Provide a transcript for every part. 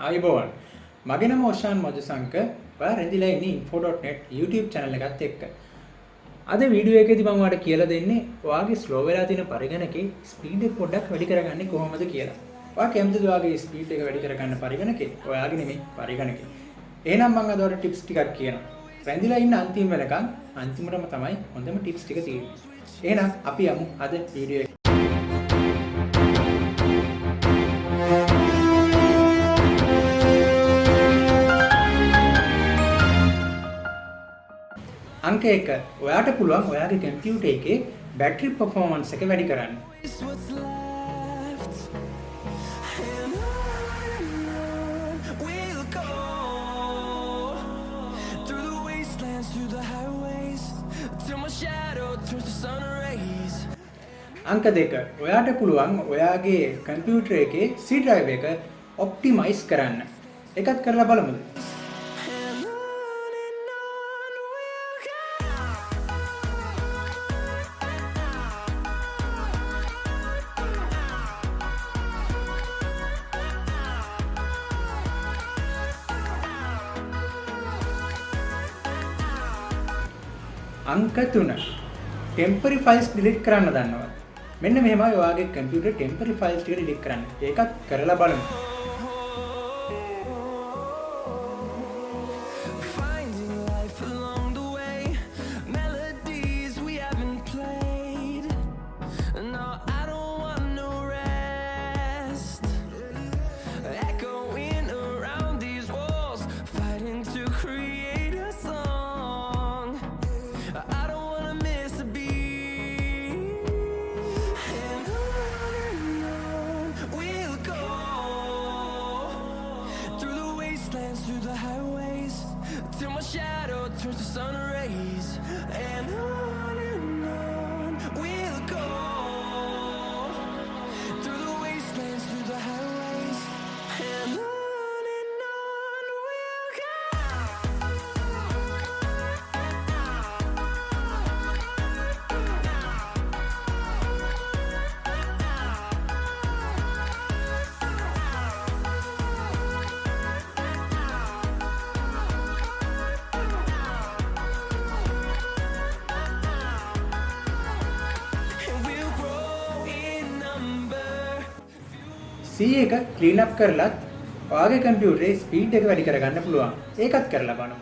ආයුබෝවන් මගේ නම ඔෂාන් මදුසංක ඔයා රැඳිලා ඉන්නේ info.net YouTube channel එකත් එක්ක. අද වීඩියෝ එකේදී මම ඔයාලට කියලා දෙන්නේ ඔයාගේ ස්ලෝ වෙලා තියෙන පරිගණකේ ස්පීඩ් එක පොඩ්ඩක් වැඩි කරගන්නේ කොහොමද කියලා. ඔයා කැමතිද ඔයාගේ ස්පීඩ් එක වැඩි කරගන්න පරිගණකේ? ඔයාගේ නෙමෙයි පරිගණකේ. එහෙනම් මම අද ඔයාලට ටිප්ස් ටිකක් කියනවා. රැඳිලා ඉන්න අන්තිම වෙනකන් අන්තිමටම තමයි හොඳම ටිප්ස් ටික තියෙන්නේ. එහෙනම් අපි යමු අද වීඩියෝ එක. අංක 1 ඔයාට පුළුවන් ඔයාගේ කම්පියුටර් එකේ බැටරි පර්ෆෝමන්ස් එක වැඩි කරන්න. අංක 2 ඔයාට පුළුවන් ඔයාගේ කම්පියුටර් එකේ C drive එක ඔප්ටිමයිස් කරන්න. ඒකත් කරලා බලමුද? අංක 3 ටෙම්පරරි ෆයිල්ස් ඩිලීට් කරන්න දන්නවද? මෙන්න මෙහෙමයි ඔයාගේ කම්පියුටර් ටෙම්පරරි ෆයිල්ස් ටික ඩිලීට් කරන්න. ඒකත් කරලා බලමු. Through the highways till my shadow turns to sun rays, and on we'll go through the wastelands, through the highways, and on we'll go. C එක ක්ලීන් අප් කරලත් ඔයාගේ කම්පියුටරේ speed එක වැඩි කරගන්න පුළුවන්. ඒකත් කරලා බලමු.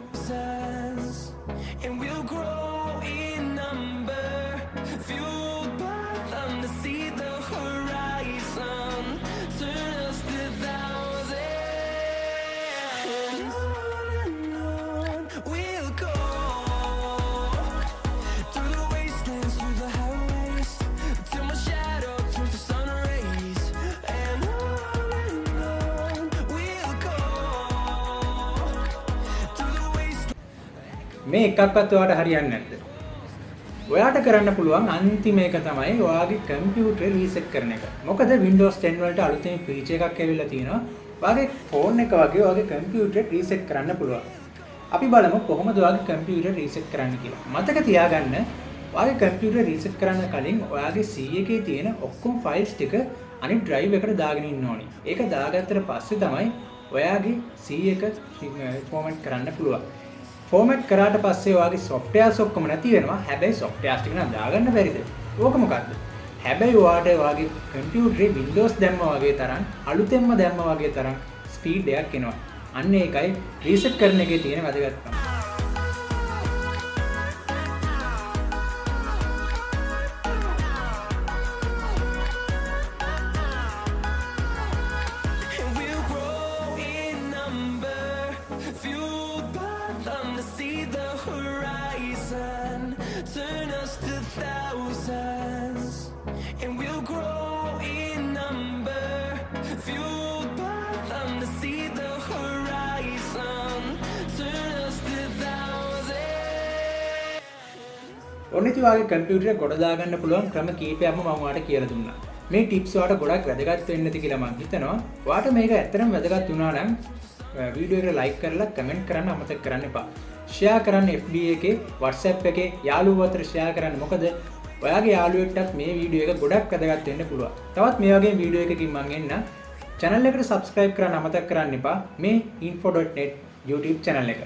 මේ එකක්වත් ඔයාලට හරියන්නේ නැද්ද? ඔයාට කරන්න පුළුවන් අන්තිම එක තමයි ඔයාගේ කම්පියුටර් රීසෙට් කරන එක. මොකද Windows 10 වලට අලුතෙන් ෆීචර් එකක් ඇවිල්ලා තියෙනවා. ඔයාගේ ෆෝන් එක වගේ ඔයාගේ කම්පියුටර් රීසෙට් කරන්න පුළුවන්. අපි බලමු කොහොමද ඔයාගේ කම්පියුටර් රීසෙට් කරන්න කියලා. මතක තියාගන්න ඔයාගේ කම්පියුටර් රීසෙට් කරන්න කලින් ඔයාගේ C එකේ තියෙන ඔක්කොම ෆයිල්ස් ටික අනිත් ඩ්‍රයිව් එකට දාගෙන ඉන්න ඕනේ. ඒක දාගත්තට පස්සේ තමයි ඔයාගේ C එක ෆෝමැට් කරන්න පුළුවන්. ෆෝමැට් කරාට පස්සේ ඔයාගේ සොෆ්ට්වෙයාර්ස් ඔක්කොම නැති වෙනවා. හැබැයි සොෆ්ට්වෙයාර්ස් ටික නම් දාගන්න බැරිද? ඕක මොකද්ද? හැබැයි ඔයාට ඔයාගේ කම්පියුටරේ Windows දැම්මා වගේ තරම් අලුතෙන්ම දැම්මා වගේ තරම් ස්පීඩ් එකක් එනවා. අන්න ඒකයි රීසෙට් කරන එකේ තියෙන වැදගත්කම. Turn us to thousands, and we'll grow in number, fueled by them to see the horizon. Turn us to thousands. ඔන්න ඉතින් ඔයාගේ කම්පියුටරේ ගොඩ දාගන්න පුළුවන් ක්‍රම කීපයක්ම මම ඔයාලට කියලා දුන්නා. මේ ටිප්ස් ඔයාලට ගොඩක් වැදගත් වෙන්න ඇති කියලා මම හිතනවා. ඔයාලට මේක ඇත්තටම වැදගත් වුණා නම් වීඩියෝ එක ලයික් කරලා කමෙන්ට් කරන්න අමතක කරන්න එපා. ෂෙයා කරන්න FB එකේ WhatsApp එකේ යාළුවෝ අතර ෂෙයා කරන්න. මොකද ඔයාගේ යාළුවෙක්ටත් මේ වීඩියෝ එක ගොඩක් වැදගත් වෙන්න පුළුවන්. තවත් මේ වගේ වීඩියෝ එකකින් මම එන්න. channel එකට subscribe කරන්න අමතක කරන්න එපා මේ info.net YouTube channel එක.